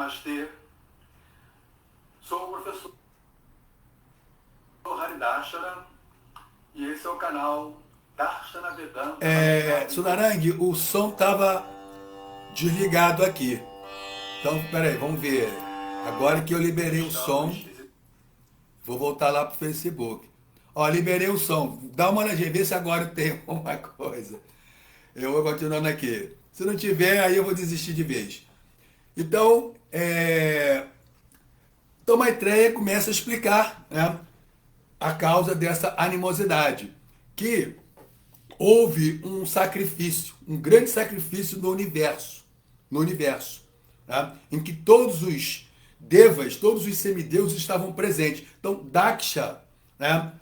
Namastê. Sou o professor Haridashara e esse é o canal Darshana Vedanta. Sudarang, o som estava desligado aqui. Então, peraí, vamos ver. Agora que eu liberei o som, vou voltar lá pro Facebook. Ó, liberei o som. Dá uma olhadinha, vê se agora tem alguma coisa. Eu vou continuando aqui. Se não tiver, aí eu vou desistir de vez. Então, então Maitreya começa a explicar, né, a causa dessa animosidade. Que houve um sacrifício, um grande sacrifício no universo, tá? Em que todos os devas, todos os semideuses estavam presentes. Então, Daksha, né,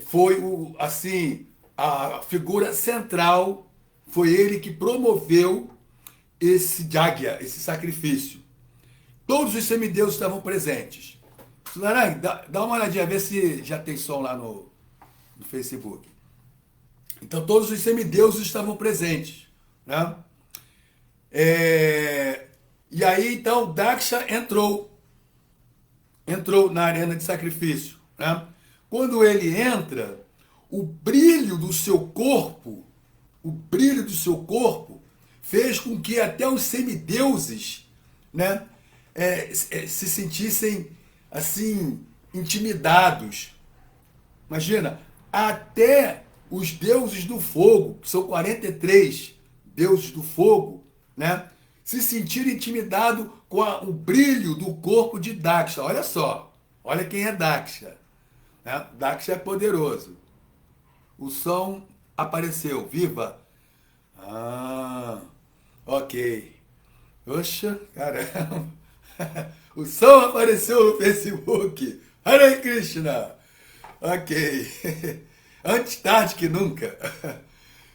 foi assim, a figura central, foi ele que promoveu esse Jagya, esse sacrifício. Todos os semideuses estavam presentes. Sudarang, dá uma olhadinha, vê se já tem som lá no Facebook. Então todos os semideuses estavam presentes, né? E aí então Daksha entrou na arena de sacrifício, né? Quando ele entra, o brilho do seu corpo fez com que até os semideuses, né, se sentissem assim intimidados. Imagina, até os deuses do fogo, que são 43 deuses do fogo, né, se sentiram intimidados com o brilho do corpo de Daksha. Olha só, olha quem é Daksha. Né? Daksha é poderoso. O som apareceu, viva. Ah, ok. Oxa, caramba. O som apareceu no Facebook. Hare Krishna. Ok. Antes tarde que nunca.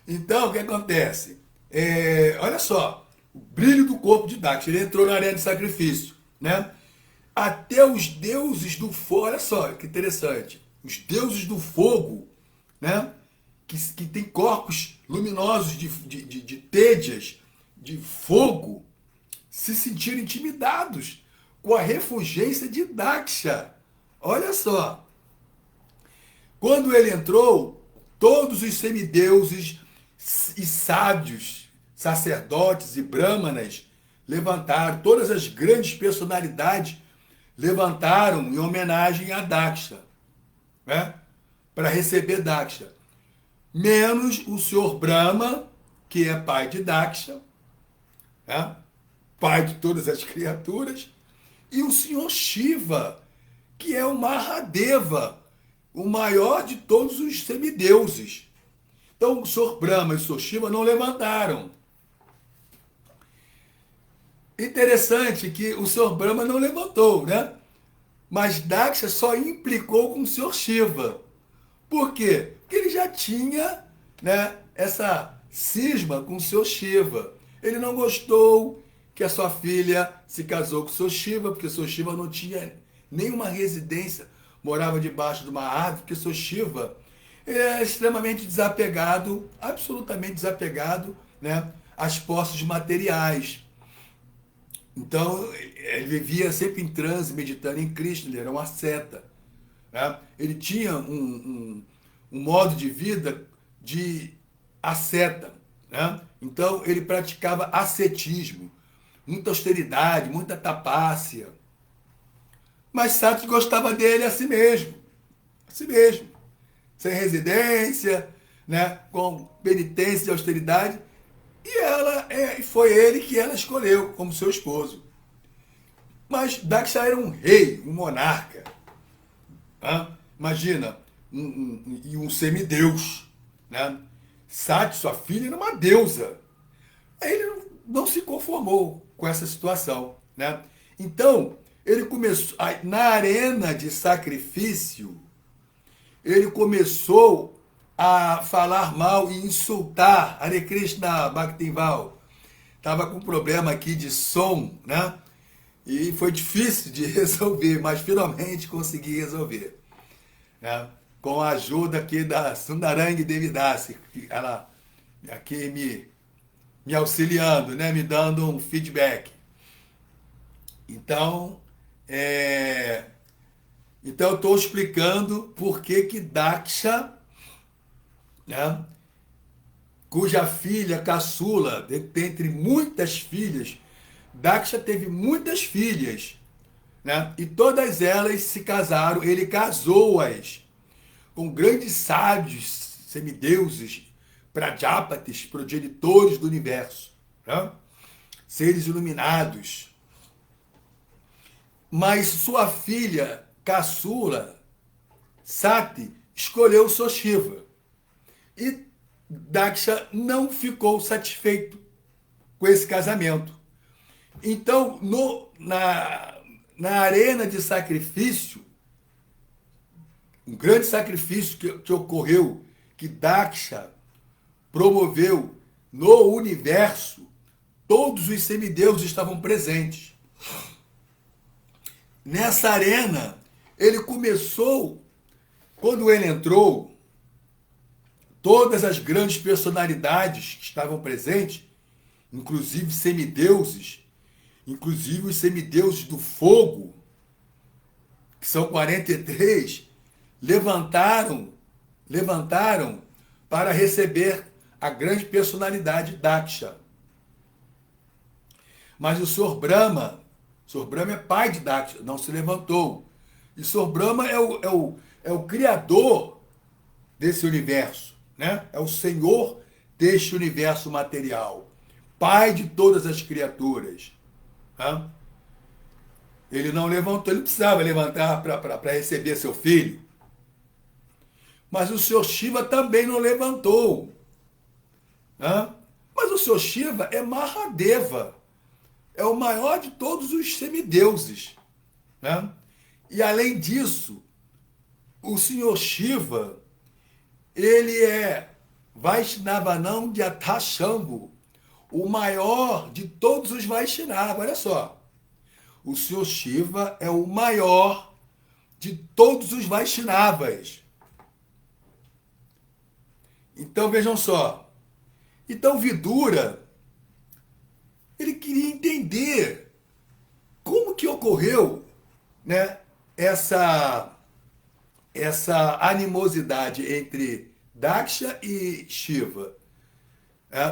Então, o que acontece? Olha só, o brilho do corpo de Daksha, ele entrou na arena de sacrifício, né? Até os deuses do fogo, olha só, que interessante. Os deuses do fogo, né? Que tem corpos luminosos de têdias, de fogo, se sentiram intimidados com a refulgência de Daksha. Olha só. Quando ele entrou, todos os semideuses e sábios, sacerdotes e brahmanas levantaram, todas as grandes personalidades levantaram em homenagem a Daksha, né? Para receber Daksha. Menos o senhor Brahma, que é pai de Daksha, né? Pai de todas as criaturas, e o senhor Shiva, que é o Mahadeva, o maior de todos os semideuses. Então, o senhor Brahma e o senhor Shiva não levantaram. Interessante que o senhor Brahma não levantou, né? Mas Daksha só implicou com o senhor Shiva. Por quê? Porque ele já tinha, né, essa cisma com o senhor Shiva. Ele não gostou que a sua filha se casou com o senhor Shiva, porque o senhor Shiva não tinha nenhuma residência, morava debaixo de uma árvore, porque o senhor Shiva é extremamente desapegado, absolutamente desapegado, né, às posses materiais. Então, ele vivia sempre em transe, meditando em Krishna, ele era um asceta. Né? Ele tinha um modo de vida de asceta. Né? Então, ele praticava ascetismo, muita austeridade, muita tapácia. Mas Sati gostava dele assim mesmo, sem residência, né? Com penitência e austeridade. E foi ele que ela escolheu como seu esposo. Mas Daksha era um rei, um monarca. Tá? Imagina, um semideus. Né? Sati, sua filha, era uma deusa. Aí ele não se conformou com essa situação. Né? Então, ele começou, na arena de sacrifício, ele começou a falar mal e insultar Hare Krishna Bhaktival. Estava com um problema aqui de som, né? E foi difícil de resolver, mas finalmente consegui resolver. Né? Com a ajuda aqui da Sundarang Devidasi, ela aqui me auxiliando, né? Me dando um feedback. Então, então eu estou explicando por que Daksha, né, cuja filha caçula, dentre muitas filhas, Daksha teve muitas filhas, né, e todas elas se casaram, ele casou-as com grandes sábios, semideuses, Prajapatis, progenitores do universo, né, seres iluminados. Mas sua filha caçula, Sati, escolheu Soshiva. E Daksha não ficou satisfeito com esse casamento. Então, na arena de sacrifício, um grande sacrifício que ocorreu, que Daksha promoveu no universo, todos os semideuses estavam presentes. Nessa arena, ele começou, quando ele entrou, todas as grandes personalidades que estavam presentes, inclusive semideuses, inclusive os semideuses do fogo, que são 43, levantaram para receber a grande personalidade Daksha. Mas o Sr. Brahma é pai de Daksha, não se levantou. E o Sr. Brahma é o criador desse universo, né? É o senhor deste universo material, pai de todas as criaturas. Né? Ele não levantou, ele precisava levantar para receber seu filho. Mas o Sr. Shiva também não levantou. Né? Mas o Sr. Shiva é Mahadeva, é o maior de todos os semideuses. Né? E além disso, o Sr. Shiva, ele é Vaishnavanam de Atashambhu, o maior de todos os Vaishnavas. Olha só, o Sr. Shiva é o maior de todos os Vaishnavas. Então vejam só, então Vidura, ele queria entender como que ocorreu, né, essa animosidade entre Daksha e Shiva.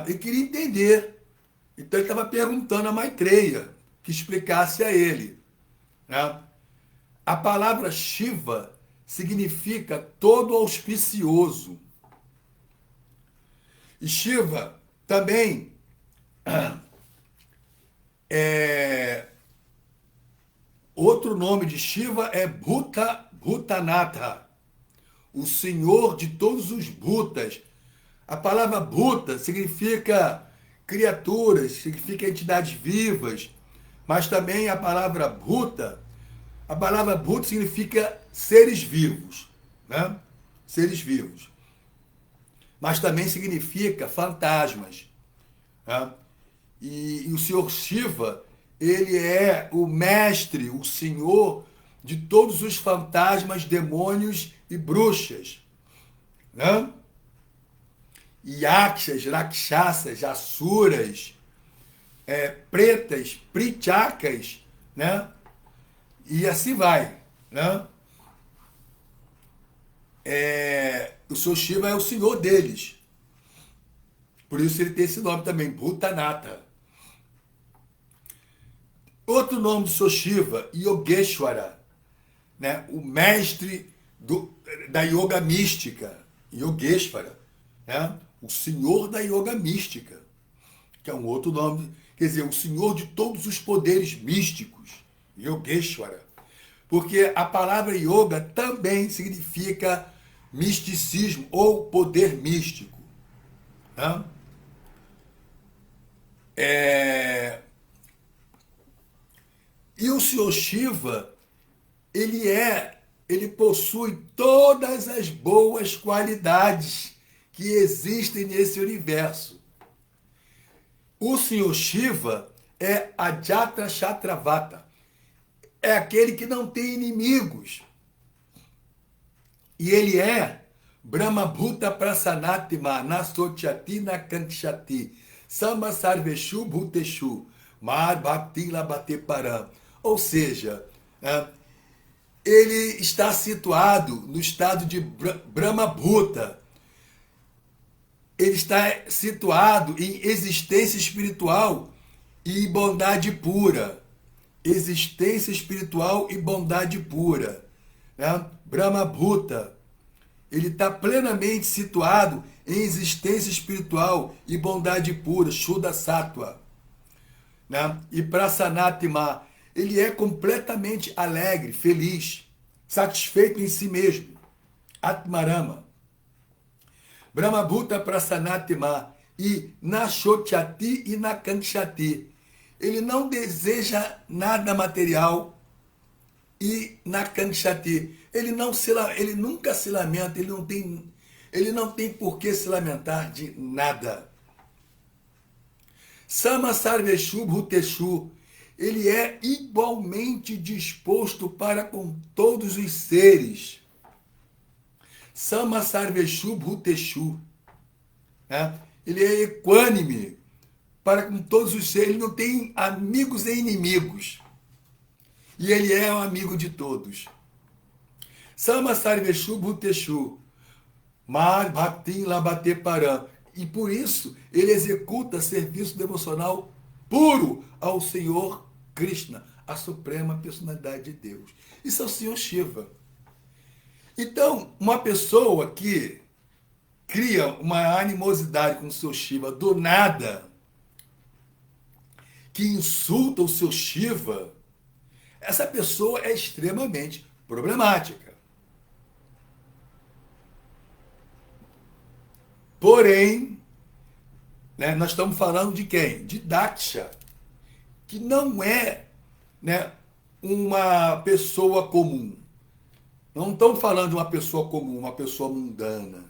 Ele queria entender. Então ele estava perguntando a Maitreya que explicasse a ele. Né? A palavra Shiva significa todo auspicioso. E Shiva também outro nome de Shiva é Bhutanatha, o senhor de todos os Bhutas. A palavra Bhuta significa criaturas, significa entidades vivas, mas também a palavra Bhuta significa seres vivos, né? Seres vivos. Mas também significa fantasmas. Né? E o Senhor Shiva, ele é o mestre, o senhor de todos os fantasmas, demônios e bruxas. Né? Yakshas, Rakshasas, Asuras, pretas, Prichakas, né? E assim vai. Né? O Senhor Shiva é o senhor deles. Por isso ele tem esse nome também, Bhutanatha. Outro nome do Senhor Shiva, Yogeshwara, né? O mestre da yoga mística, Yogeshwara, né? O senhor da yoga mística, que é um outro nome, quer dizer, o senhor de todos os poderes místicos, Yogeshwara. Porque a palavra yoga também significa misticismo ou poder místico. Né? E o Senhor Shiva, ele possui todas as boas qualidades que existem nesse universo. O Senhor Shiva é Ajata Shatravata, é aquele que não tem inimigos. E ele é Brahmabhuta Prasanatima Nasotyati Nakantshati Sama Sarveshu Bhuteshu Mar Bhakti Labate Param Ou seja, né, ele está situado no estado de Brahma Bhuta. Ele está situado em existência espiritual e bondade pura. Existência espiritual e bondade pura. Né? Brahma Bhuta. Ele está plenamente situado em existência espiritual e bondade pura, Shuddha Sattva. Né? E Prasanatma, ele é completamente alegre, feliz, satisfeito em si mesmo. Atmarama. Brahmabhuta Prasanatma e Nashotyati e Nakanshati. Ele não deseja nada material e Nakanshati. Ele nunca se lamenta, ele não tem por que se lamentar de nada. Sama Sarveshu Bhuteshu. Ele é igualmente disposto para com todos os seres. Sama Sarveshu Bhuteshu. Né? Ele é equânime para com todos os seres. Ele não tem amigos e inimigos. E ele é um amigo de todos. Sama Sarveshu Bhuteshu. Mar Bhaktin Labate Param. E por isso ele executa serviço devocional puro ao Senhor Krishna, a suprema personalidade de Deus. Isso é o Senhor Shiva. Então, uma pessoa que cria uma animosidade com o seu Shiva do nada, que insulta o seu Shiva, essa pessoa é extremamente problemática. Porém, né, nós estamos falando de quem? De Daksha, que não é, né, uma pessoa comum. Não estamos falando de uma pessoa comum, uma pessoa mundana.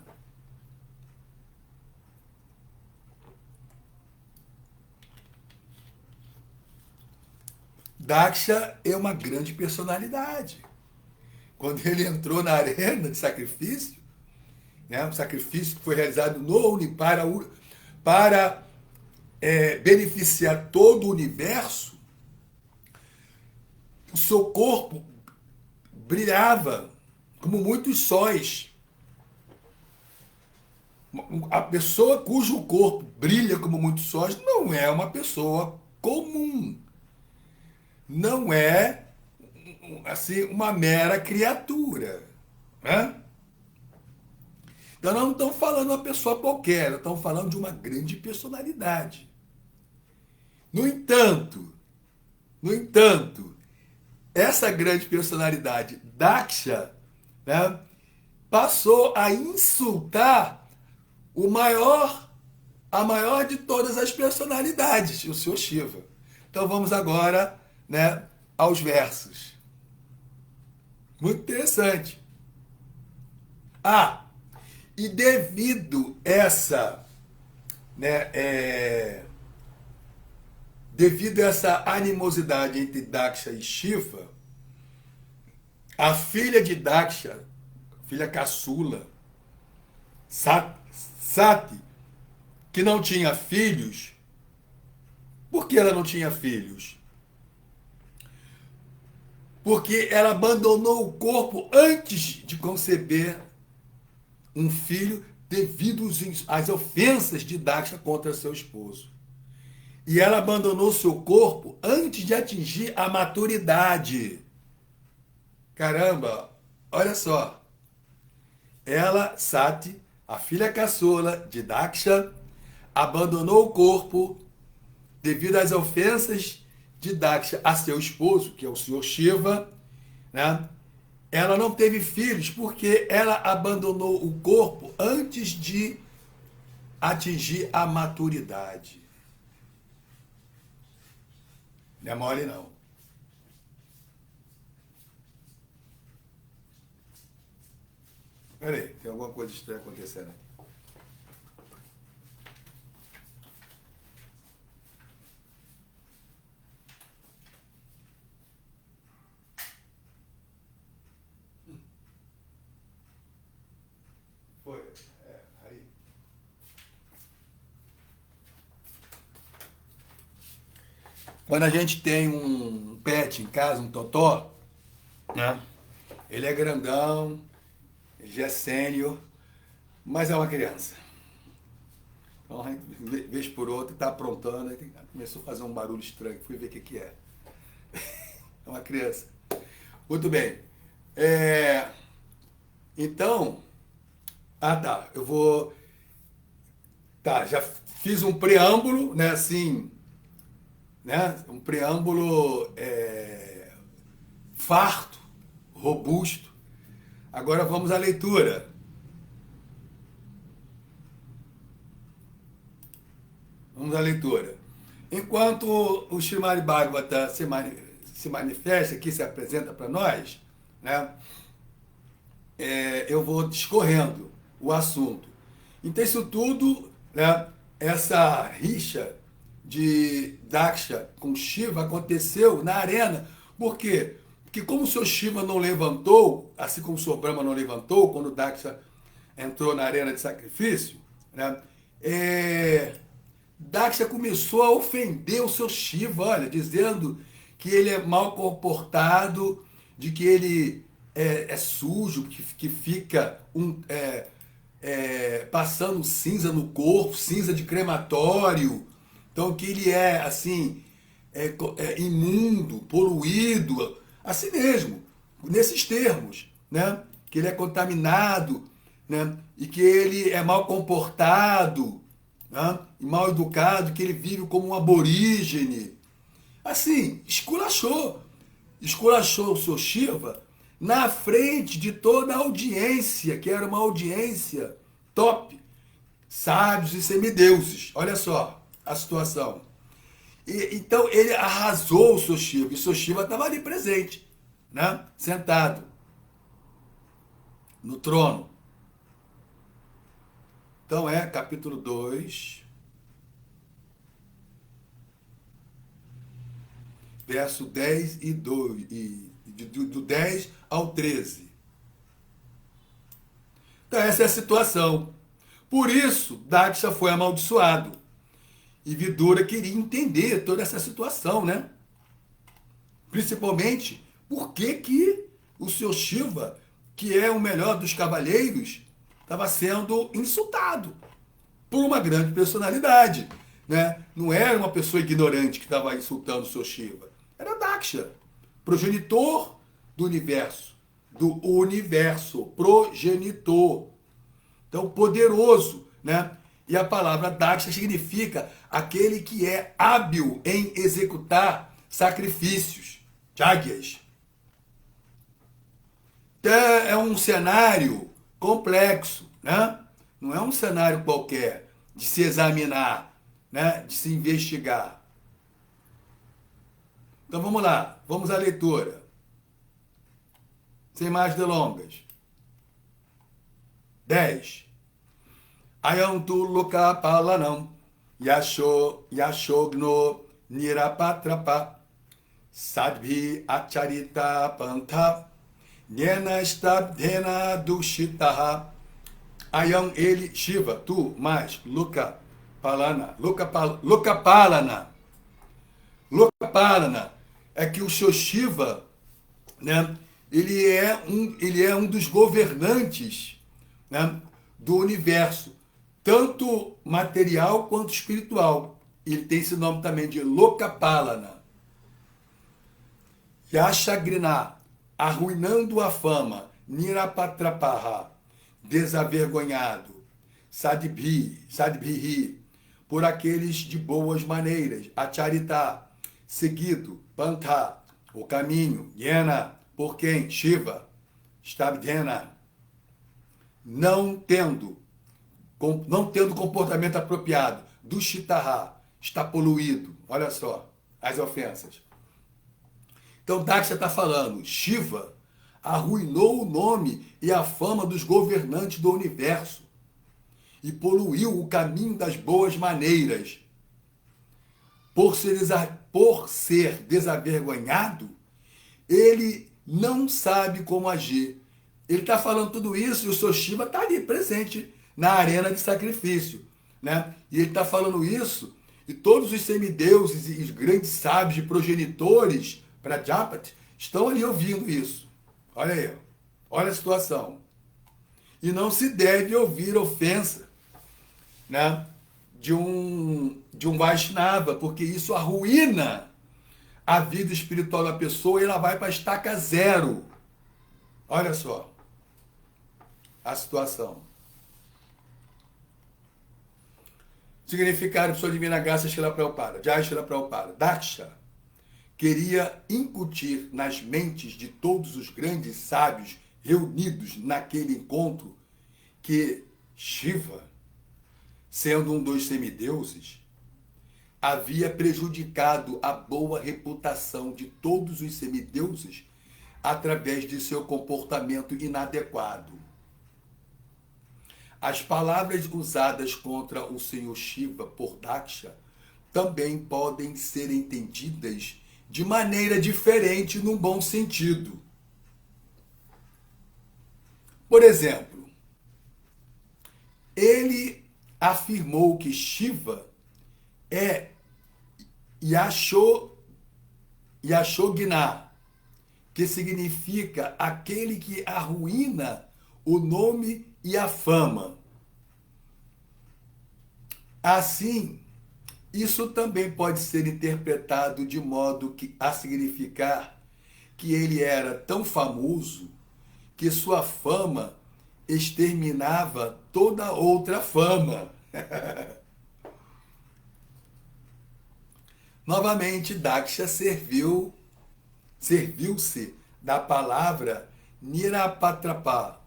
Daksha é uma grande personalidade. Quando ele entrou na arena de sacrifício, né, um sacrifício que foi realizado no para beneficiar todo o universo, o seu corpo brilhava como muitos sóis. A pessoa cujo corpo brilha como muitos sóis não é uma pessoa comum. Não é assim uma mera criatura. Né? Então nós não estamos falando de uma pessoa qualquer, nós estamos falando de uma grande personalidade. No entanto, essa grande personalidade, Daksha, né, passou a insultar a maior de todas as personalidades, o Senhor Shiva. Então vamos agora, né, aos versos. Muito interessante. E devido essa animosidade entre Daksha e Shiva, a filha de Daksha, filha caçula, Sati, que não tinha filhos. Por que ela não tinha filhos? Porque ela abandonou o corpo antes de conceber um filho devido às ofensas de Daksha contra seu esposo. E ela abandonou seu corpo antes de atingir a maturidade. Caramba, olha só. Ela, Sati, a filha caçula de Daksha, abandonou o corpo devido às ofensas de Daksha a seu esposo, que é o Senhor Shiva, né? Ela não teve filhos porque ela abandonou o corpo antes de atingir a maturidade. Não é mole, não. Peraí, tem alguma coisa estranha acontecendo aqui. Foi. Aí. Quando a gente tem um pet em casa, um totó, né? Ele é grandão, ele já é sênior, mas é uma criança. Então, a gente, vez por outra, está aprontando, aí começou a fazer um barulho estranho, fui ver o que é. É uma criança. Muito bem. Então, tá, eu vou... Tá, já fiz um preâmbulo, né, assim, né, um preâmbulo farto, robusto. Agora vamos à leitura. Vamos à leitura. Enquanto o Srimad Bhagavata se manifesta aqui, se apresenta para nós, né, eu vou discorrendo o assunto. Então isso tudo, né, essa rixa de Daksha com Shiva aconteceu na arena. Por quê? Porque como o seu Shiva não levantou, assim como o seu Brahma não levantou, quando Daksha entrou na arena de sacrifício, né, Daksha começou a ofender o seu Shiva, olha, dizendo que ele é mal comportado, de que ele é sujo, que fica passando cinza no corpo, cinza de crematório. Então que ele é assim, imundo, poluído, assim mesmo, nesses termos, né? Que ele é contaminado, né? E que ele é mal comportado, né? E mal educado, que ele vive como um aborígene. Assim, esculachou o seu Shiva na frente de toda a audiência, que era uma audiência top, sábios e semideuses. Olha só a situação. Então ele arrasou o seu Shiva, e o seu Shiva estava ali presente, né? Sentado no trono. Então capítulo 2, verso 10 e 2, do 10 ao 13. Então essa é a situação. Por isso, Daksha foi amaldiçoado. E Vidura queria entender toda essa situação, né? Principalmente, por que o seu Shiva, que é o melhor dos cavaleiros, estava sendo insultado por uma grande personalidade, né? Não era uma pessoa ignorante que estava insultando o seu Shiva. Era Daksha, progenitor do universo, progenitor. Então, poderoso, né? E a palavra Daksha significa aquele que é hábil em executar sacrifícios, yagyas. Então, é um cenário complexo, né? Não é um cenário qualquer de se examinar, né? De se investigar. Então vamos lá, vamos à leitura. Sem mais delongas. 10. Ayantu Loka Palanam Yashogno Nirapatrapa Sadbhi Acharita Pantha Nyena Stabdhena Dushitaha. Ayam ele, Shiva, tu, mais, Loka Palana. Loka Palana. Loka Palana é que o seu Shiva, né, ele é um dos governantes, né, do universo, tanto material quanto espiritual. Ele tem esse nome também de Lokapalana. Yashagrina, arruinando a fama. Nirapatrapaha, desavergonhado. Sadbhihi, por aqueles de boas maneiras. Acharita, seguido. Pantha, o caminho. Yena, por quem? Shiva. Stabdhena, não tendo comportamento apropriado. Dushitaha, está poluído. Olha só, as ofensas. Então Daksha está falando, Shiva arruinou o nome e a fama dos governantes do universo e poluiu o caminho das boas maneiras. Por ser desavergonhado, ele não sabe como agir. Ele está falando tudo isso e o seu Shiva está ali presente na arena de sacrifício, né? E ele está falando isso E todos os semideuses e os grandes sábios e progenitores Prajapati estão ali ouvindo isso. Olha aí, olha a situação. E não se deve ouvir ofensa, né, de um Vaishnava, porque isso arruína a vida espiritual da pessoa e ela vai para a estaca zero. Olha só a situação. Significado de sua divina graça, Srila Prabhupada. Jai Srila Prabhupada. Daksha queria incutir nas mentes de todos os grandes sábios reunidos naquele encontro que Shiva, sendo um dos semideuses, havia prejudicado a boa reputação de todos os semideuses através de seu comportamento inadequado. As palavras usadas contra o Senhor Shiva por Daksha também podem ser entendidas de maneira diferente num bom sentido. Por exemplo, ele afirmou que Shiva é Yashogna, que significa aquele que arruína o nome e a fama. Assim, isso também pode ser interpretado de modo a significar que ele era tão famoso que sua fama exterminava toda outra fama. Novamente, Daksha serviu-se da palavra Nirapatrapa,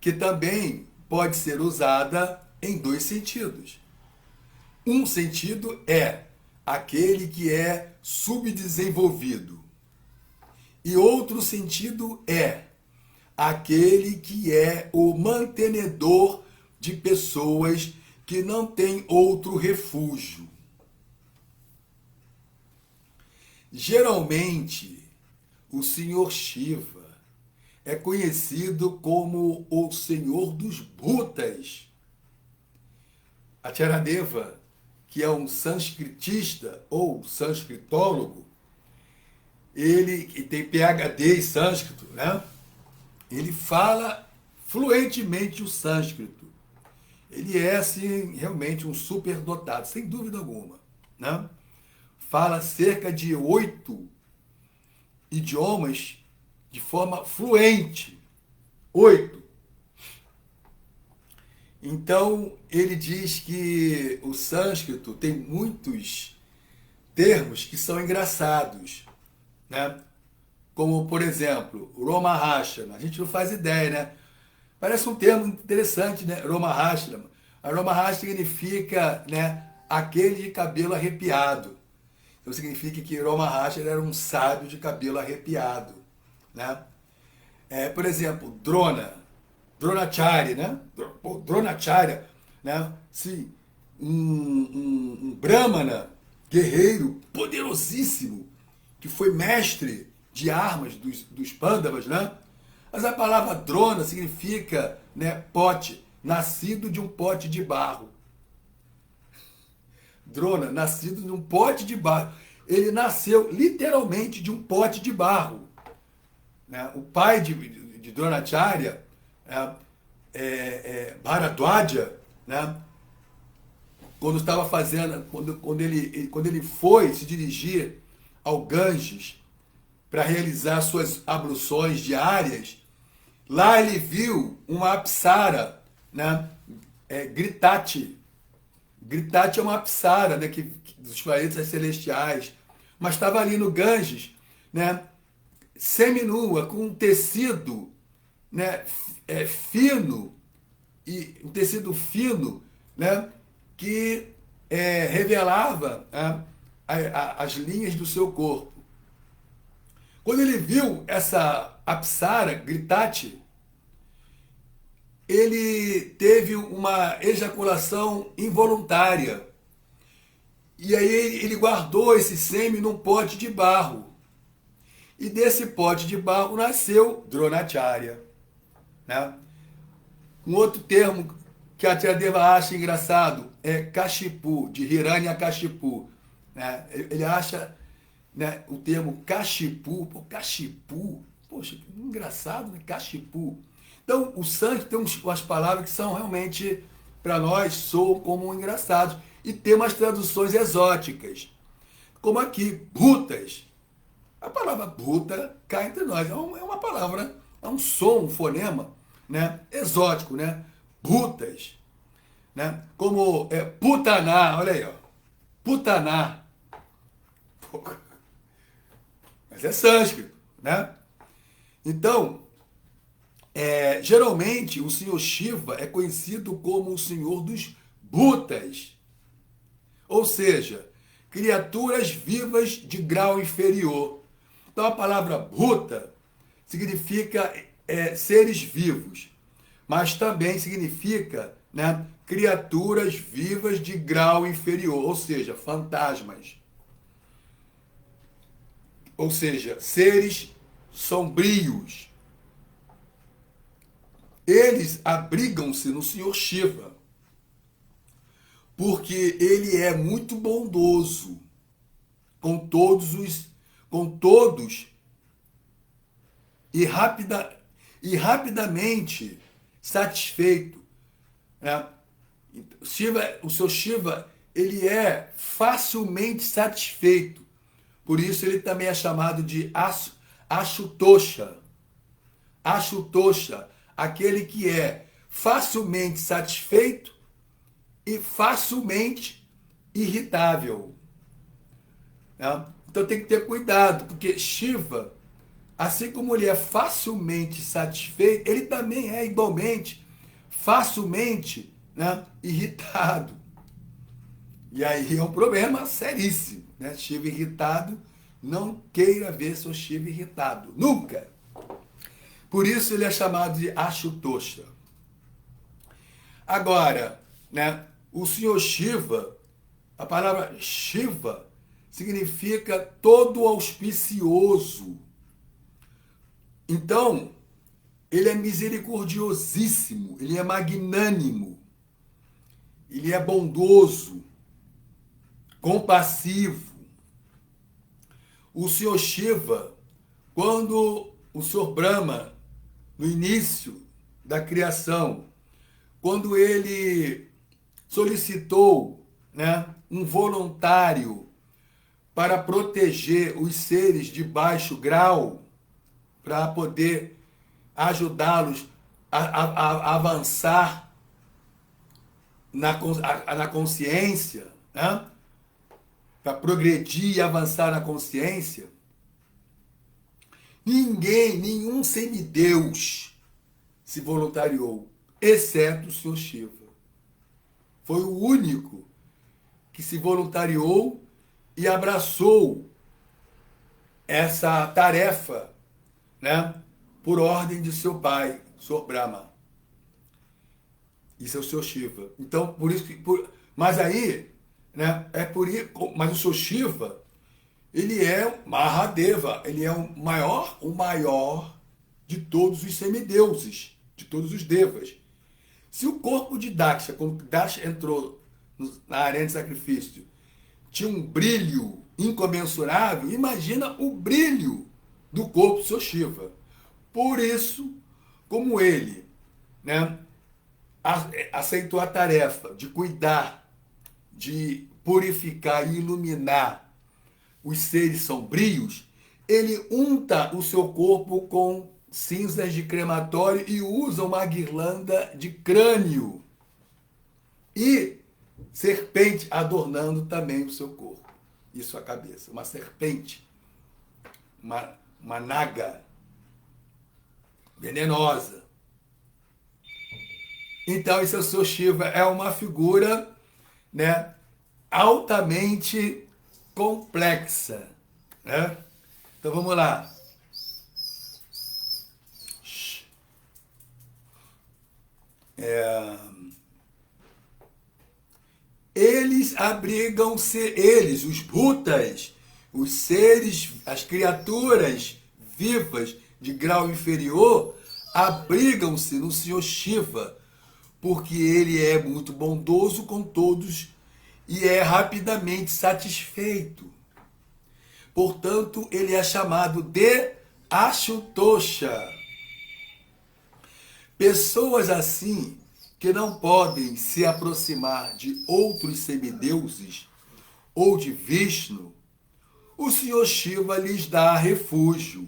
que também pode ser usada em dois sentidos. Um sentido é aquele que é subdesenvolvido, e outro sentido é aquele que é o mantenedor de pessoas que não têm outro refúgio. Geralmente, o Senhor Shiva é conhecido como o Senhor dos Bhutas. Acharadeva, que é um sânscritista ou sânscritólogo, ele que tem PhD em sânscrito, né? Ele fala fluentemente o sânscrito. Ele é, assim, realmente um superdotado, sem dúvida alguma, né? Fala cerca de 8 idiomas de forma fluente. 8. Então, ele diz que o sânscrito tem muitos termos que são engraçados, né? Como, por exemplo, Romahashrama. A gente não faz ideia, né? Parece um termo interessante, né? Romahashrama. A Romahashrama significa, né, aquele de cabelo arrepiado. Então significa que Romahashrama era um sábio de cabelo arrepiado, né? Por exemplo, Dronacharya, né? Dronacharya, né? Sim, um Brahmana, guerreiro poderosíssimo, que foi mestre de armas dos Pandavas, né? Mas a palavra Drona significa, né, pote, nascido de um pote de barro. Drona, nascido de um pote de barro. Ele nasceu literalmente de um pote de barro, né? O pai de Dronacharya, Bharadwaja, né? Quando ele foi se dirigir ao Ganges para realizar suas abluções diárias, lá ele viu uma apsara, né? Gritati. Gritati é uma apsara, né? Dos planetas celestiais, mas estava ali no Ganges, né? Seminua, com um tecido, né? Fino, e um tecido fino, né? Que revelava as linhas do seu corpo. Quando ele viu essa apsara, Gritati, ele teve uma ejaculação involuntária. E aí ele guardou esse sêmen num pote de barro. E desse pote de barro nasceu Dronacharya, né? Um outro termo que a tia Deva acha engraçado é Kashipu, de Hiranyakashipu, né? Ele acha, né, o termo Kashipu, pô, Kashipu, poxa, que engraçado, né? Kashipu. Então, o sânscrito tem umas palavras que são realmente, para nós, soam como engraçados. E tem umas traduções exóticas, como aqui, Bhutas. A palavra Bhuta cai entre nós. É uma palavra, é um som, um fonema, né, exótico, né? Bhutas. Né? Como Putaná, olha aí, ó. Putaná. Pô, mas é sânscrito, né? Então, geralmente o senhor Shiva é conhecido como o senhor dos Bhutas. Ou seja, criaturas vivas de grau inferior. Então a palavra Bhuta significa seres vivos, mas também significa, né, criaturas vivas de grau inferior, ou seja, fantasmas. Ou seja, seres sombrios. Eles abrigam-se no Senhor Shiva, porque ele é muito bondoso com todos e rapidamente satisfeito, né? O seu Shiva, ele é facilmente satisfeito. Por isso ele também é chamado de Ashutosha. Ashutosha, aquele que é facilmente satisfeito e facilmente irritável. Né? Então tem que ter cuidado, porque Shiva, assim como ele é facilmente satisfeito, ele também é igualmente facilmente, né, irritado. E aí é um problema seríssimo. Né? Shiva irritado, não queira ver seu Shiva irritado. Nunca! Por isso ele é chamado de Ashutosha. Agora, né, o senhor Shiva, a palavra Shiva significa todo auspicioso. Então, ele é misericordiosíssimo, ele é magnânimo, ele é bondoso, compassivo. O senhor Shiva, quando o senhor Brahma, no início da criação, quando ele solicitou, né, um voluntário para proteger os seres de baixo grau, para poder ajudá-los a avançar na consciência, né? Para progredir e avançar na consciência, nenhum semideus se voluntariou, exceto o Senhor Shiva. Foi o único que se voluntariou e abraçou essa tarefa, né, por ordem de seu pai, Sr. Brahma. Isso é o Senhor Shiva. Então, por isso que... mas aí, né, mas o Senhor Shiva, ele é Mahadeva, ele é o maior de todos os semideuses, de todos os devas. Se o corpo de Daksha, quando Daksha entrou na arena de sacrifício, tinha um brilho incomensurável, imagina o brilho do corpo do Senhor Shiva. Por isso, como ele, né, aceitou a tarefa de cuidar, de purificar e iluminar os seres sombrios, ele unta o seu corpo com cinzas de crematório e usa uma guirlanda de crânio e serpente adornando também o seu corpo e sua cabeça. Uma serpente, uma naga venenosa. Então, esse é o seu Shiva, é uma figura, né, altamente complexa, né? Então vamos lá. Eles abrigam-se, os Bhutas, os seres, as criaturas vivas de grau inferior, abrigam-se no Senhor Shiva, porque ele é muito bondoso com todos e é rapidamente satisfeito. Portanto, ele é chamado de Ashutosha. Pessoas assim, que não podem se aproximar de outros semideuses ou de Vishnu, o Senhor Shiva lhes dá refúgio.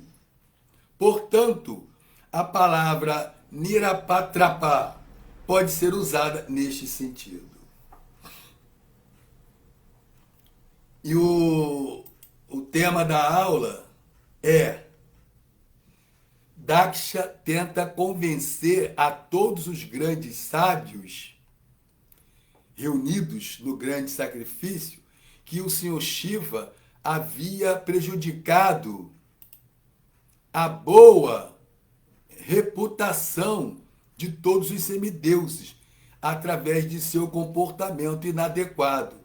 Portanto, a palavra Nirapatrapa pode ser usada neste sentido. E o tema da aula é: Daksha tenta convencer a todos os grandes sábios reunidos no grande sacrifício que o Senhor Shiva havia prejudicado a boa reputação de todos os semideuses através de seu comportamento inadequado.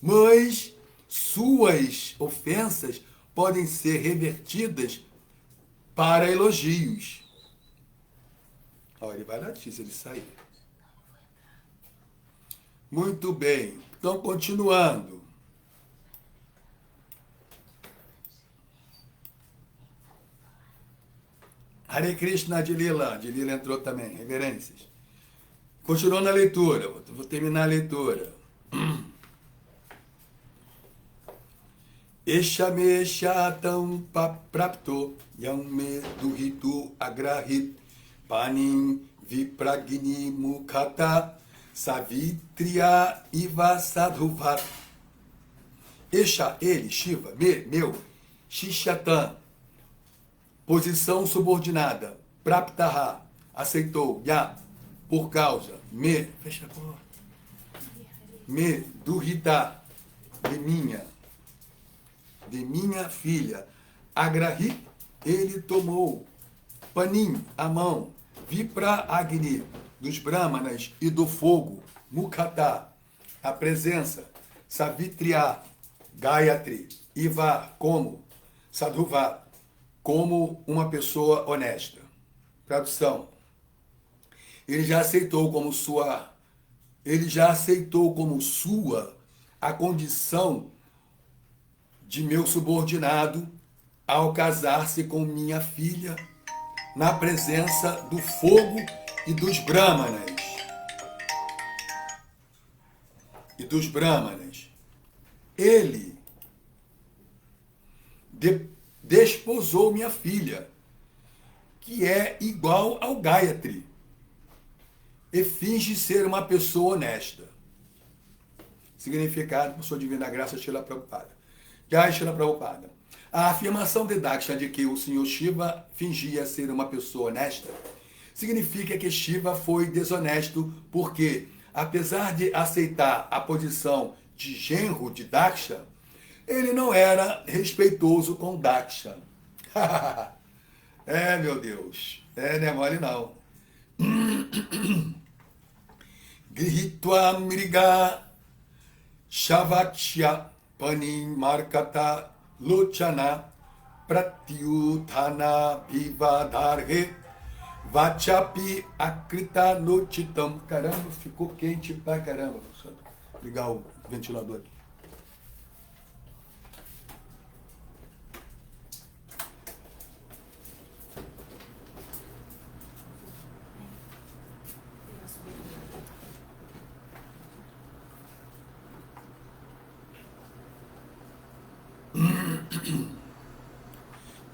Mas suas ofensas podem ser revertidas para elogios. Olha, ele vai latir se ele sair. Muito bem. Então, continuando. Hare Krishna de Lila entrou também, reverências. Continuando a leitura, vou terminar a leitura. Eshame shatam prapto yam me duhitu agrahit panim vipragni mukhata savitriya iva sadhuvat. Esha, ele, Shiva, meu, Shishatam, posição subordinada, praptaha, aceitou, ya, por causa, fecha a porta, duhita, de minha filha, agrahi, ele tomou, panim, a mão, vipra agni, dos brahmanas e do fogo, mukhata, a presença, savitriya, Gayatri, Iva, como, Sadhuva, como uma pessoa honesta. Tradução. Ele já aceitou como sua a condição de meu subordinado ao casar-se com minha filha na presença do fogo e dos brahmanas. Ele desposou minha filha, que é igual ao Gayatri, e finge ser uma pessoa honesta. Significado, por sua divina graça, Srila Prabhupada. Jai Srila Prabhupada. A afirmação de Daksha de que o Senhor Shiva fingia ser uma pessoa honesta significa que Shiva foi desonesto porque, apesar de aceitar a posição de genro de Daksha, ele não era respeitoso com Daksha. Meu Deus. Não é mole não. Grihitva mriga shavaksha panim markata lochana pratyuthana vivadarhe vachapi akrita nochitam. Caramba, ficou quente pra caramba. Deixa eu ligar o ventilador aqui.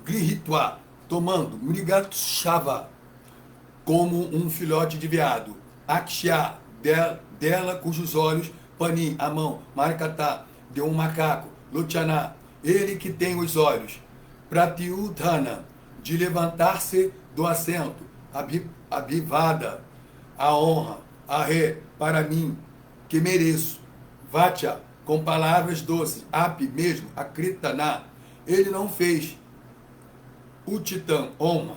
Grihitva, tomando, Mrigatshava, como um filhote de veado, Akshya, dela cujos olhos, Panim, a mão, Markata, de um macaco, Lochana, ele que tem os olhos, Pratyudhana, de levantar-se do assento, Abhivada, a honra, Arre, para mim, que mereço, Vacha, com palavras doces, Api mesmo, Akritana, ele não fez, Utitam, honra.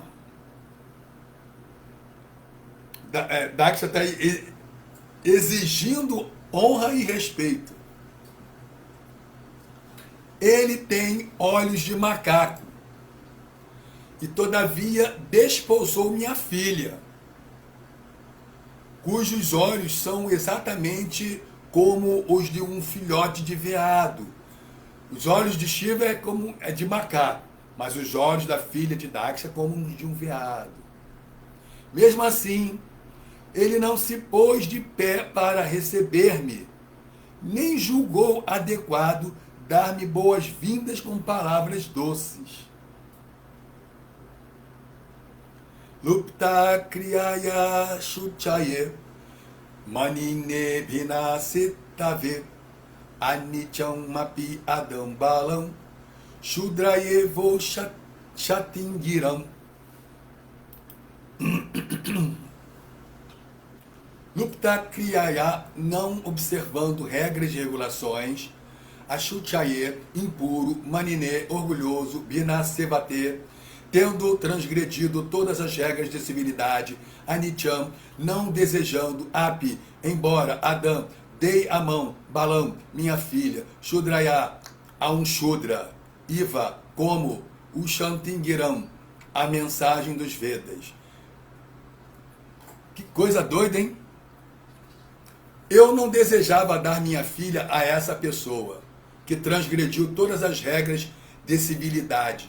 Daksha está exigindo honra e respeito. Ele tem olhos de macaco e todavia desposou minha filha. cujos olhos são exatamente como os de um filhote de veado. Os olhos de Shiva é de macaco, mas os olhos da filha de Daksha como os de um veado. Mesmo assim, ele não se pôs de pé para receber-me, nem julgou adequado dar-me boas-vindas com palavras doces. Lupta kriyaya shuchaye manine vinasitave anicham mapi adam balam shudraye vo shatingiram. Lupta kriyaya, não observando regras e regulações, Ashuchaye, impuro, Manine, orgulhoso, Binasevate, tendo transgredido todas as regras de civilidade, Anicham, não desejando, Api, embora, Adam, dei a mão, Balam, minha filha, Shudraya, a um Shudra, Iva, como o Shantingiram, a mensagem dos Vedas. Que coisa doida, hein? Eu não desejava dar minha filha a essa pessoa, que transgrediu todas as regras de civilidade.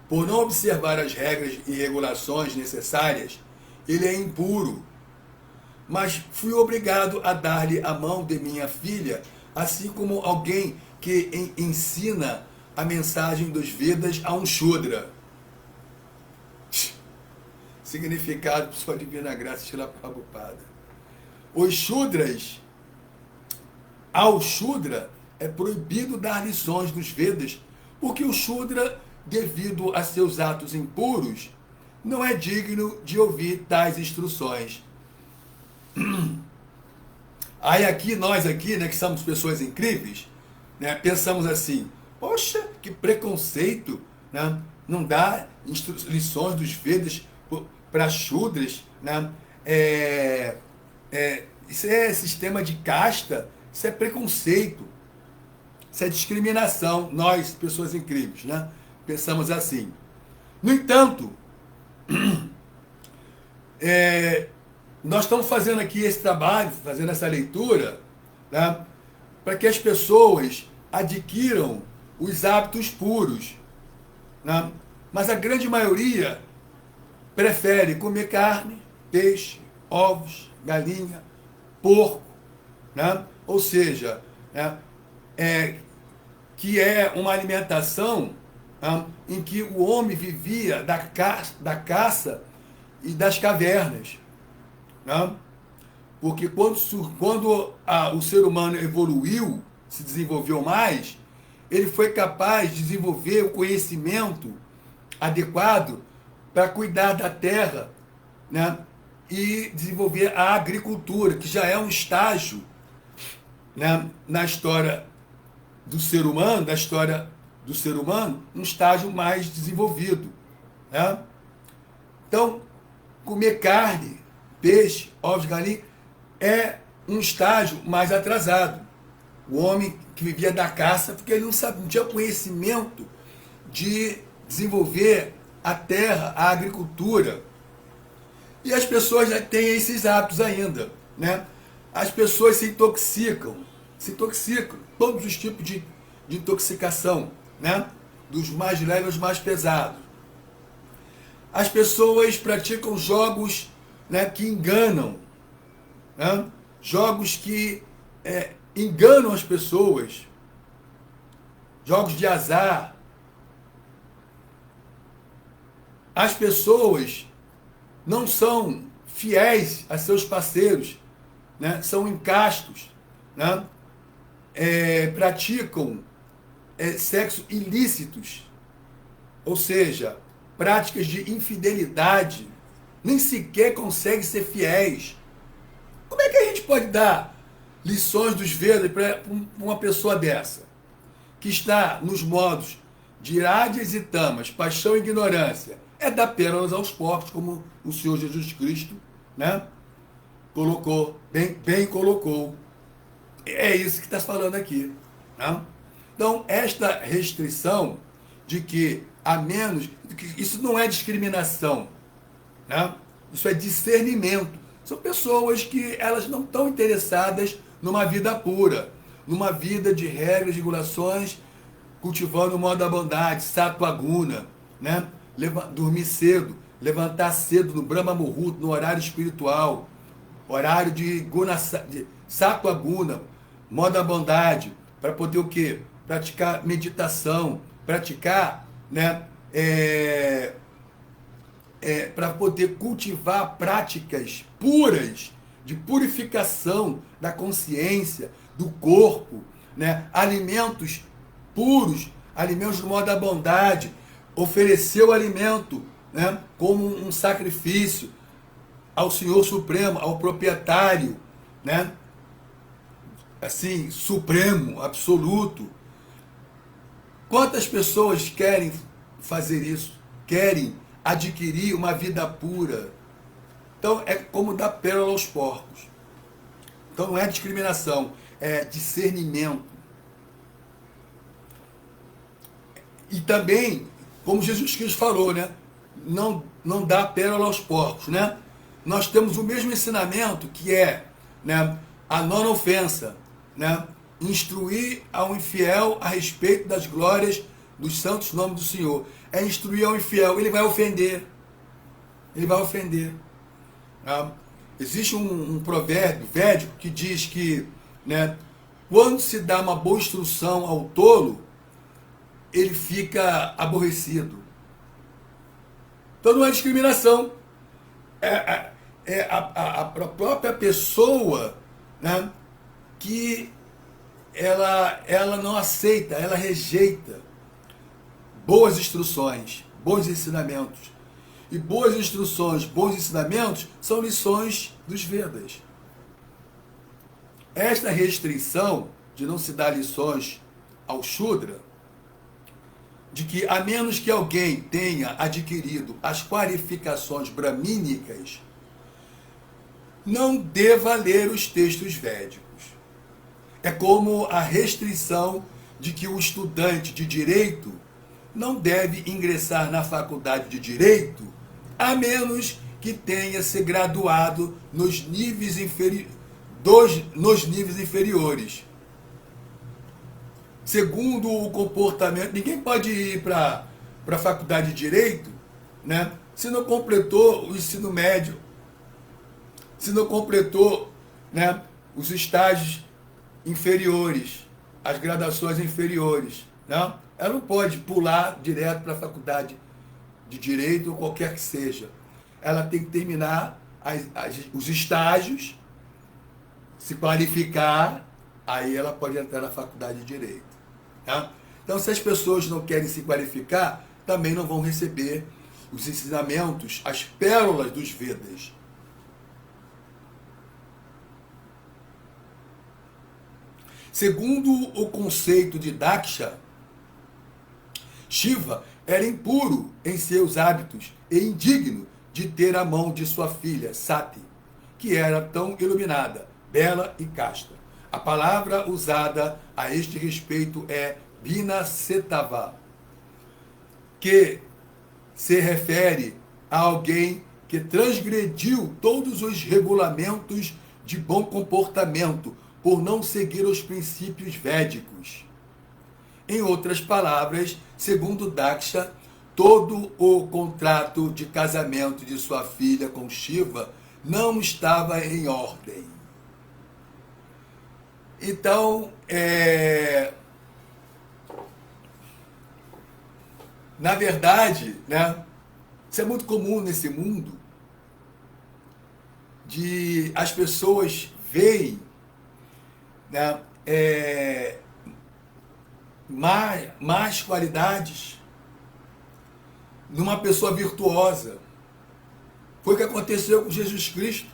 Por não observar as regras e regulações necessárias, ele é impuro. Mas fui obrigado a dar-lhe a mão de minha filha, assim como alguém que ensina a mensagem dos Vedas a um Shudra. Significado por sua divina graça, Srila Prabhupada. Os Shudras, ao Shudra, é proibido dar lições dos Vedas, porque o Shudra, devido a seus atos impuros, não é digno de ouvir tais instruções. Aí aqui, nós aqui, né, que somos pessoas incríveis, né, pensamos assim, poxa, que preconceito, né, não dá lições dos Vedas para Shudras, né, isso é sistema de casta, isso é preconceito, isso é discriminação. Nós, pessoas incríveis, né? Pensamos assim. No entanto, nós estamos fazendo aqui esse trabalho, fazendo essa leitura, né? Para que as pessoas adquiram os hábitos puros, né? Mas a grande maioria prefere comer carne, peixe, ovos, galinha, porco, né? Ou seja, né? Que é uma alimentação, né, em que o homem vivia da caça e das cavernas, né? Porque quando o ser humano evoluiu, se desenvolveu mais, ele foi capaz de desenvolver o conhecimento adequado para cuidar da terra, né? E desenvolver a agricultura, que já é um estágio, né, na história do ser humano, um estágio mais desenvolvido, né? Então, comer carne, peixe, ovos, galinha, é um estágio mais atrasado. O homem que vivia da caça, porque ele não tinha conhecimento de desenvolver a terra, a agricultura. E as pessoas já têm esses hábitos ainda, né? As pessoas se intoxicam, todos os tipos de intoxicação, né? Dos mais leves aos mais pesados. As pessoas praticam jogos, né, que enganam, né? Jogos que enganam as pessoas, jogos de azar. As pessoas não são fiéis a seus parceiros, né? São incastos, né? Praticam sexo ilícitos, ou seja, práticas de infidelidade, nem sequer conseguem ser fiéis. Como é que a gente pode dar lições dos Vedas para uma pessoa dessa, que está nos modos de irádias e tamas, paixão e ignorância? É dar pérolas aos porcos, como o Senhor Jesus Cristo, né, colocou, bem colocou. É isso que está falando aqui, né? Então, esta restrição de que a menos, isso não é discriminação, né? Isso é discernimento. São pessoas que elas não estão interessadas numa vida pura, numa vida de regras, regulações, cultivando o modo da bondade, sattva guna, né? Dormir cedo, levantar cedo no Brahma Muhurta, no horário espiritual, horário de sattva guna, modo da bondade, para poder o quê? Praticar meditação, praticar, né? Para poder cultivar práticas puras de purificação da consciência, do corpo, né? Alimentos puros, alimentos do modo da bondade, oferecer o alimento, né? Como um sacrifício ao Senhor Supremo, ao proprietário, né? Assim, supremo, absoluto. Quantas pessoas querem fazer isso? Querem adquirir uma vida pura? Então, é como dar pérola aos porcos. Então, não é discriminação, é discernimento. E também, como Jesus Cristo falou, né? Não dá pérola aos porcos, né? Nós temos o mesmo ensinamento que é, né, a não ofensa, né? Instruir ao infiel a respeito das glórias dos santos nomes do Senhor. É instruir ao infiel, ele vai ofender. Ele vai ofender. Tá? Existe um provérbio védico que diz que, né, quando se dá uma boa instrução ao tolo, ele fica aborrecido. Então não é discriminação. É a própria pessoa, né, que ela não aceita, ela rejeita boas instruções, bons ensinamentos. E boas instruções, bons ensinamentos são lições dos Vedas. Esta restrição de não se dar lições ao Shudra, de que a menos que alguém tenha adquirido as qualificações bramínicas, não deva ler os textos védicos. É como a restrição de que o estudante de direito não deve ingressar na faculdade de direito, a menos que tenha se graduado nos níveis inferiores. Segundo o comportamento, ninguém pode ir para a faculdade de direito, né, se não completou o ensino médio, se não completou, né, os estágios inferiores, as graduações inferiores. Né? Ela não pode pular direto para a faculdade de direito ou qualquer que seja. Ela tem que terminar os estágios, se qualificar, aí ela pode entrar na faculdade de direito. Tá? Então, se as pessoas não querem se qualificar, também não vão receber os ensinamentos, as pérolas dos Vedas. Segundo o conceito de Daksha, Shiva era impuro em seus hábitos e indigno de ter a mão de sua filha, Sati, que era tão iluminada, bela e casta. A palavra usada a este respeito é Vinasetava, que se refere a alguém que transgrediu todos os regulamentos de bom comportamento por não seguir os princípios védicos. Em outras palavras, segundo Daksha, todo o contrato de casamento de sua filha com Shiva não estava em ordem. Então, na verdade, né, isso é muito comum nesse mundo, de as pessoas veem, né, mais qualidades numa pessoa virtuosa. Foi o que aconteceu com Jesus Cristo.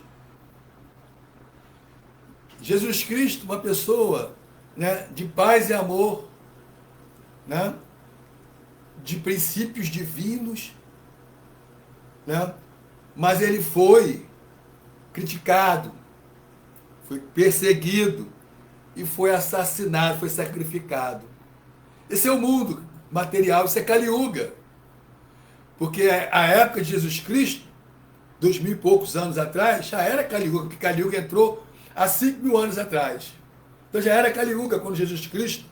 Jesus Cristo, uma pessoa, né, de paz e amor, né, de princípios divinos, né, mas ele foi criticado, foi perseguido e foi assassinado, foi sacrificado. Esse é o mundo material, isso é Kali Yuga. Porque a época de Jesus Cristo, 2000 e poucos anos atrás, já era Kali Yuga, porque Kali Yuga entrou há 5.000 anos atrás. Então já era Kali Yuga quando Jesus Cristo,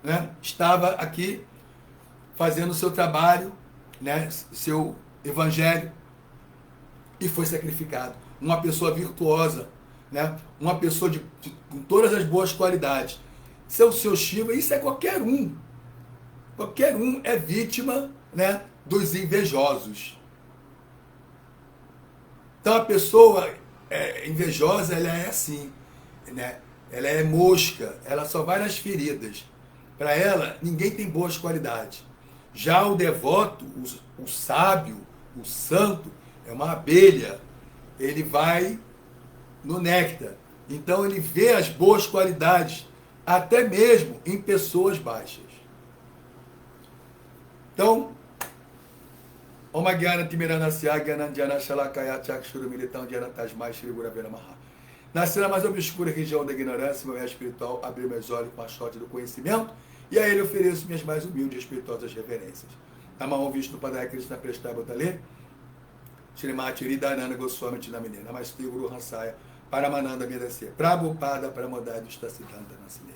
né, estava aqui fazendo o seu trabalho, né, seu evangelho, e foi sacrificado. Uma pessoa virtuosa, né, uma pessoa com todas as boas qualidades. Isso é o seu Shiva, isso é qualquer um. Qualquer um é vítima, né, dos invejosos. Então a pessoa invejosa, ela é assim, né? Ela é mosca, ela só vai nas feridas. Para ela, ninguém tem boas qualidades. Já o devoto, o sábio, o santo, é uma abelha. Ele vai no néctar. Então ele vê as boas qualidades, até mesmo em pessoas baixas. Então, Om Gyana Timiranasya Gyana Dhyana Shalakaya Chakshuru Militão Dhyana Tasmai Shri Guravena Maha. Nasci na mais obscura região da ignorância, meu espiritual abriu meus olhos com a sorte do conhecimento, e a ele ofereço minhas mais humildes e espirituosas reverências. Namah Vishnu Padaya Krishna Prestaya Botale, Shrimati Ridananda Goswami Tinamine, Namaste Guru Hansaya, Paramananda Vedasya, Prabhupada Pramodaya Distasiddhanta Nasile.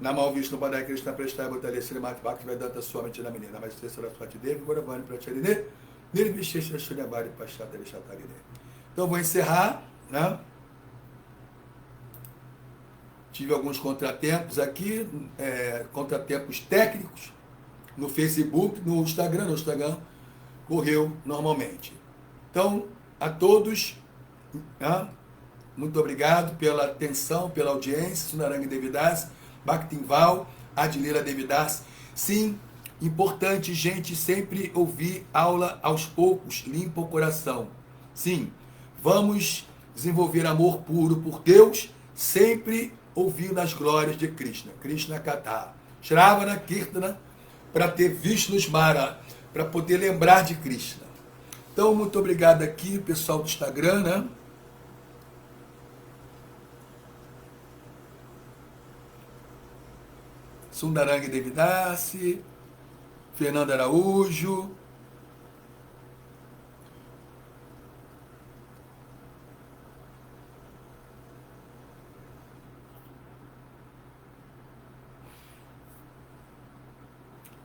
Namah Vishnu Padaya Krishna Prestaya Botale, Shrimati Bhaktivedanta Swami Tinamine, Namaste Saraswati Devi, Guravani Pracharine, Nirvishesha Shunyavari Pashata Vishatarine. Então vou encerrar, né? Tive alguns contratempos aqui, contratempos técnicos no Facebook, no Instagram. No Instagram correu normalmente. Então, a todos, né, muito obrigado pela atenção, pela audiência. Sundaranga Devidas, Bhaktinval, Adilira Devidas. Sim, importante, gente, sempre ouvir aula aos poucos, limpa o coração. Sim, vamos desenvolver amor puro por Deus, sempre ouvindo as glórias de Krishna, Krishna Katha, Shravana Kirtana, para ter Vishnu Smara, para poder lembrar de Krishna. Então, muito obrigado aqui, pessoal do Instagram, né? Sundaranga Devidasi, Fernando Araújo,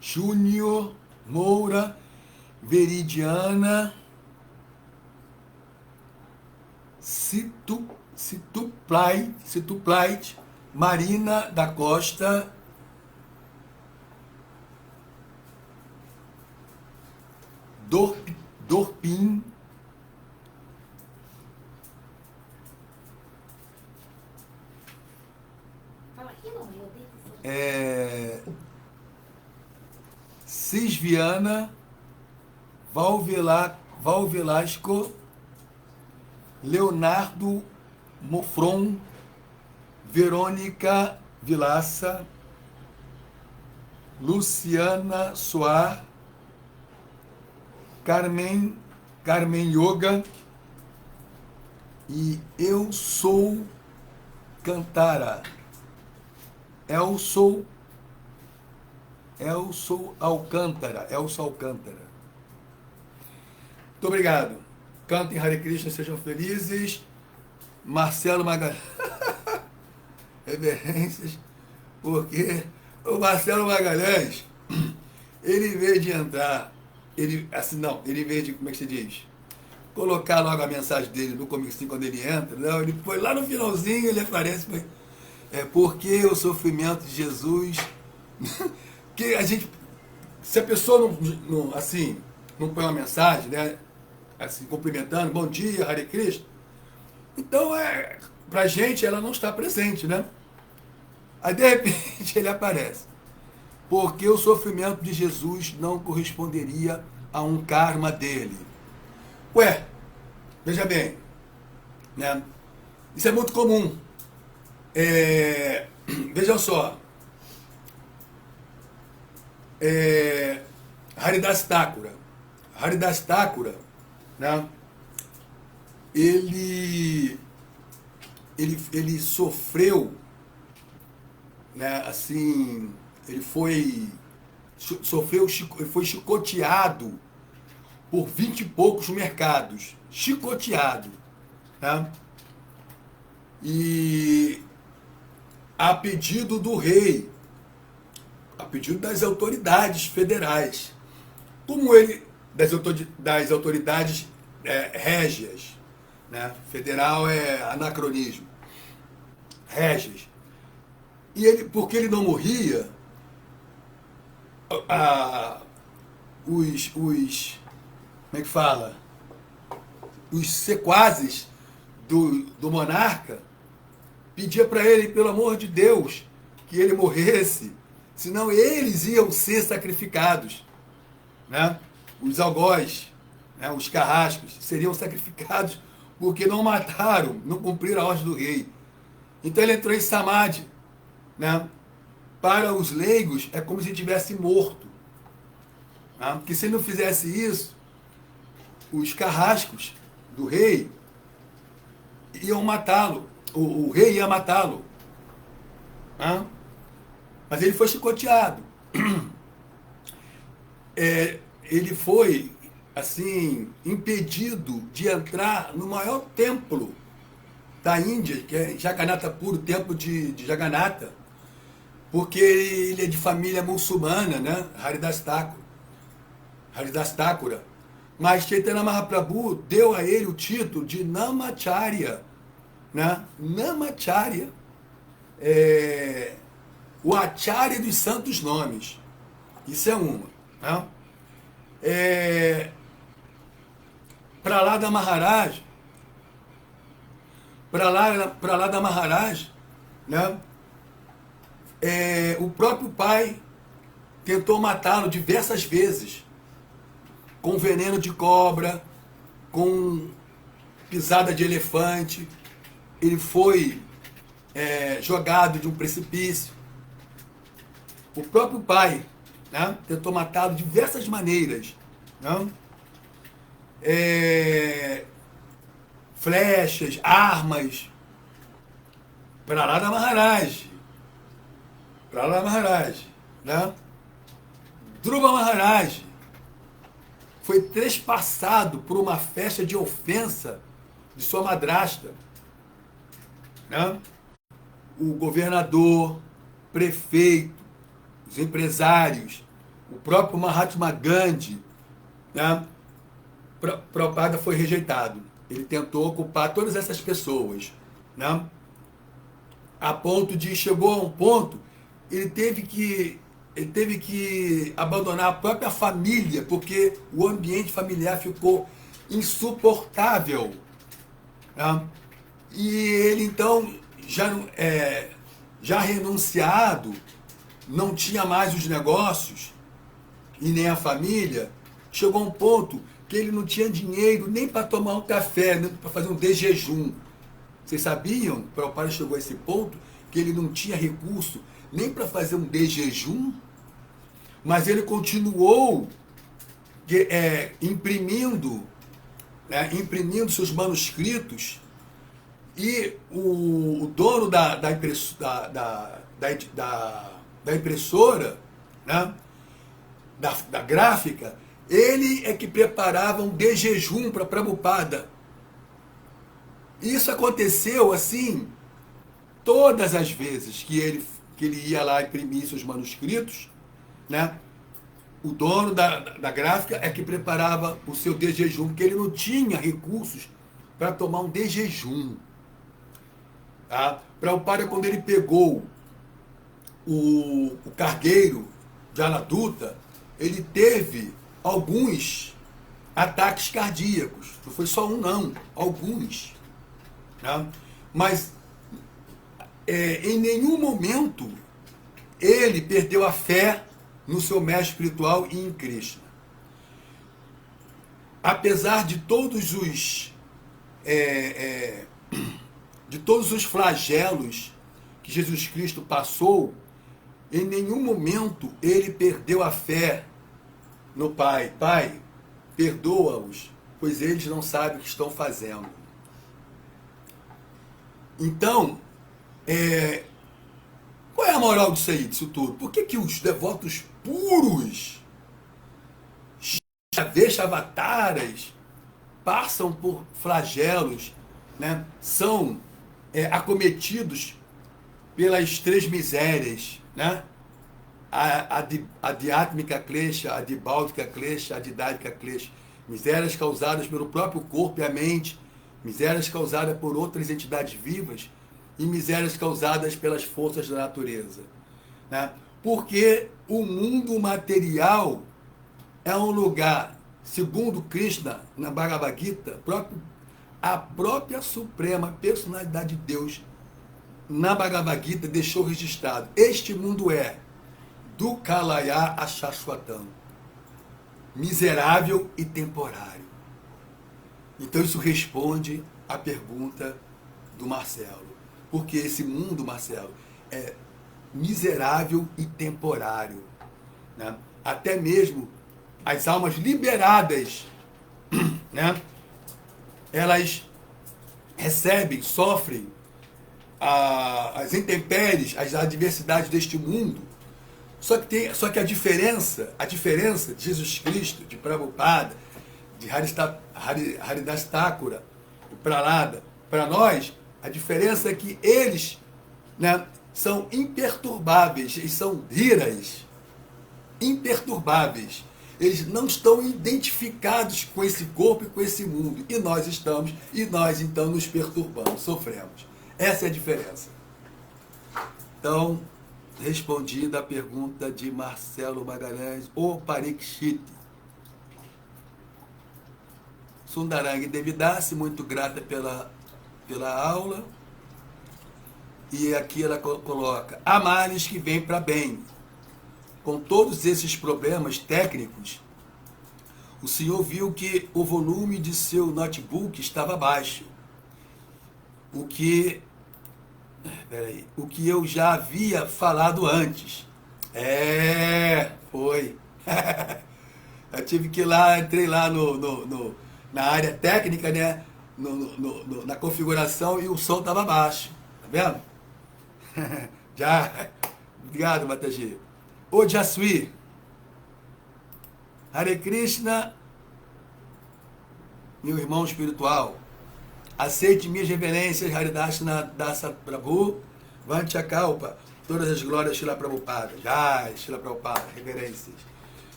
Júnior Moura, Veridiana, Situplait, Marina da Costa, Dorpim, Cisviana, Val Velasco, Leonardo Mofron, Verônica Vilaça, Luciana Soar, Carmen Yoga e Eu Sou Cantara. Elson Alcântara. Muito obrigado. Cantem Hare Krishna, sejam felizes. Marcelo Magalhães. Reverências. Porque o Marcelo Magalhães, ele em vez de entrar, ele em vez de, como é que se diz? Colocar logo a mensagem dele no comecinho quando ele entra, não, ele foi lá no finalzinho, ele aparece, porque o sofrimento de Jesus, que a gente, se a pessoa não põe uma mensagem, né, assim, cumprimentando, bom dia, Hare Krishna, então pra gente ela não está presente, né? Aí de repente ele aparece. Porque o sofrimento de Jesus não corresponderia a um karma dele. Ué, veja bem, né? Isso é muito comum. Vejam só. Haridas Thakura, né? Ele sofreu, né, assim, ele foi chicoteado por 20 e poucos mercados, chicoteado. Né? E a pedido do rei, a pedido das autoridades federais, como ele, das autoridades régias, né? Federal é anacronismo, régias. E ele, porque ele não morria, como é que fala? Os sequazes do monarca pedia para ele, pelo amor de Deus, que ele morresse, senão eles iam ser sacrificados. Né? Os algozes, né? Os carrascos, seriam sacrificados porque não mataram, não cumpriram a ordem do rei. Então ele entrou em samadhi. Né? Para os leigos, é como se ele tivesse morto. Né? Porque se ele não fizesse isso, os carrascos do rei iam matá-lo. O rei ia matá-lo. Né? Mas ele foi chicoteado. Ele foi, assim, impedido de entrar no maior templo da Índia, que é Jagannatha Puri, o templo de Jagannatha, porque ele é de família muçulmana, né? Haridas Thakura. Mas Chaitanya Mahaprabhu deu a ele o título de Namacharya. Né? Namacharya, o Acharya dos santos nomes. Isso é uma. Né? Prahlada Maharaj, né? O próprio pai tentou matá-lo diversas vezes, com veneno de cobra, com pisada de elefante. Ele foi jogado de um precipício. O próprio pai, né, tentou matá-lo de diversas maneiras. Né? Flechas, armas. Prahlada Maharaj. Né? Dhruva Maharaj foi trespassado por uma festa de ofensa de sua madrasta. Né? O governador, prefeito, os empresários, o próprio Mahatma Gandhi, né? Prabhupada foi rejeitado. Ele tentou ocupar todas essas pessoas. Né? A ponto de, chegou a um ponto, ele teve que abandonar a própria família, porque o ambiente familiar ficou insuportável. Né? E ele, então, já renunciado, não tinha mais os negócios e nem a família, chegou a um ponto que ele não tinha dinheiro nem para tomar um café, nem para fazer um desjejum. Vocês sabiam? O Prabhupada chegou a esse ponto que ele não tinha recurso nem para fazer um desjejum, mas ele continuou imprimindo seus manuscritos. E o dono da impressora, né, da gráfica, ele é que preparava um desjejum para Prabhupada. Isso aconteceu assim todas as vezes que ele ia lá imprimir seus manuscritos, né? O dono da gráfica é que preparava o seu desjejum, porque ele não tinha recursos para tomar um desjejum. Tá? Prabhupada, quando ele pegou o cargueiro de Aladuta, ele teve alguns ataques cardíacos. Não foi só um, não. Alguns. Né? Mas em nenhum momento ele perdeu a fé no seu mestre espiritual e em Krishna. Apesar de todos os flagelos que Jesus Cristo passou, em nenhum momento ele perdeu a fé no Pai. Pai, perdoa-os, pois eles não sabem o que estão fazendo. Então, qual é a moral disso aí, disso tudo? Por que os devotos puros Veshavataras passam por flagelos, né? São acometidos pelas três misérias, né? A Adhyatmika Klesha, a Adibáltica Klesha, a Adidádika Klesha. Misérias causadas pelo próprio corpo e a mente, misérias causadas por outras entidades vivas e misérias causadas pelas forças da natureza, né? Porque o mundo material é um lugar, segundo Krishna, na Bhagavad Gita, a própria suprema personalidade de Deus, na Bhagavad Gita, deixou registrado: este mundo é do Kalaya Ashashwatam, miserável e temporário. Então isso responde à pergunta do Marcelo. Porque esse mundo, Marcelo, é miserável e temporário, né? Até mesmo as almas liberadas, né? Elas recebem, sofrem as intempéries, as adversidades deste mundo. Só que a diferença de Jesus Cristo, de Prabhupada, de Haridas Thakura, de Prahlada, para nós, a diferença é que eles, né, são imperturbáveis, eles são dhiras, imperturbáveis. Eles não estão identificados com esse corpo e com esse mundo. E nós estamos, e nós então nos perturbamos, sofremos. Essa é a diferença. Então, respondida a pergunta de Marcelo Magalhães, o Parikshit. Sundarang Devidasi, muito grata pela aula. E aqui ela coloca: há males que vêm para bem. Com todos esses problemas técnicos, o senhor viu que o volume de seu notebook estava baixo. O que eu já havia falado antes. Foi. Eu tive que ir lá, entrei lá na área técnica, né? Na configuração, e o som estava baixo. Tá vendo? Já. Obrigado, Mataji. O Jaswi. Hare Krishna, meu irmão espiritual. Aceite minhas reverências, Haridashna Dasa Prabhu, Vanchakalpa, todas as glórias Shila Prabhupada. Jai, Shila Prabhupada, reverências.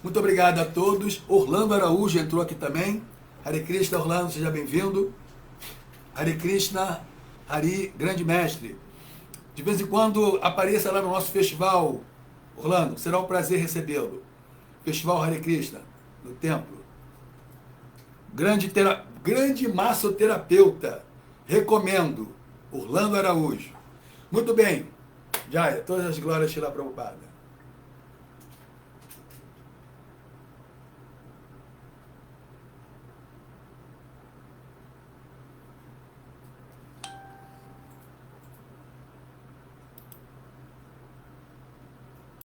Muito obrigado a todos. Orlando Araújo entrou aqui também. Hare Krishna, Orlando, seja bem-vindo. Hare Krishna, Hari, grande mestre. De vez em quando apareça lá no nosso festival, Orlando, será um prazer recebê-lo. Festival Hare Krishna, no templo. Grande massoterapeuta. Recomendo. Orlando Araújo. Muito bem. Jaya, todas as glórias Shila Prabhupada.